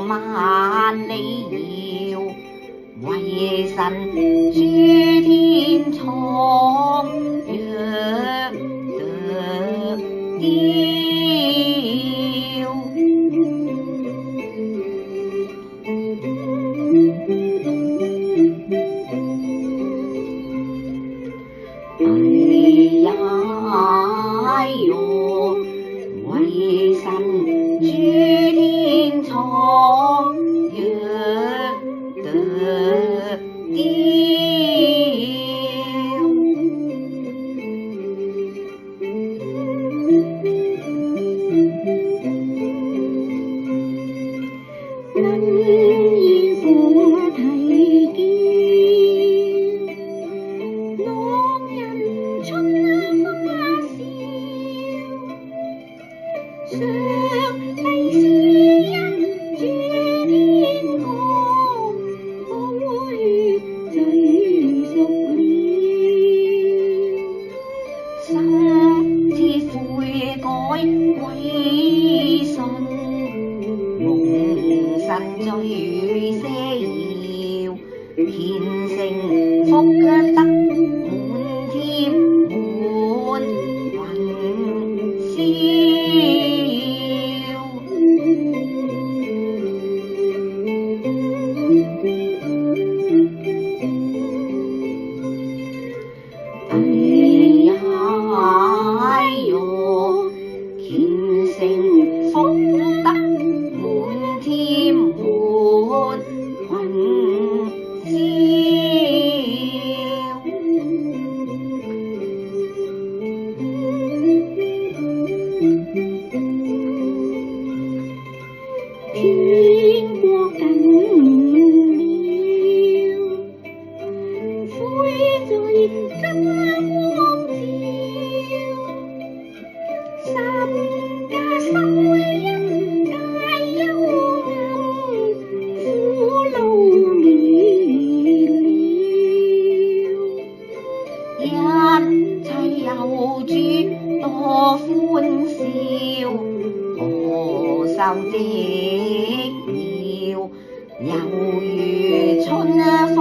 萬里遙，為神諸天蒼若得調。哎呀哎喲，為神諸天蒼若得調。能現所睇見，朗人春花笑，上帝是因主天國，寶血最贖了，心切悔改歸信，蒙神罪赦了，虔誠福德滿添滿雲霄。哎呀哎喲，虔誠福德滿添滿雲霄。天國近了，悔罪真光照，十架受恩解幽暗，苦路滅了，一切有主多歡笑，何受績了，猶如春風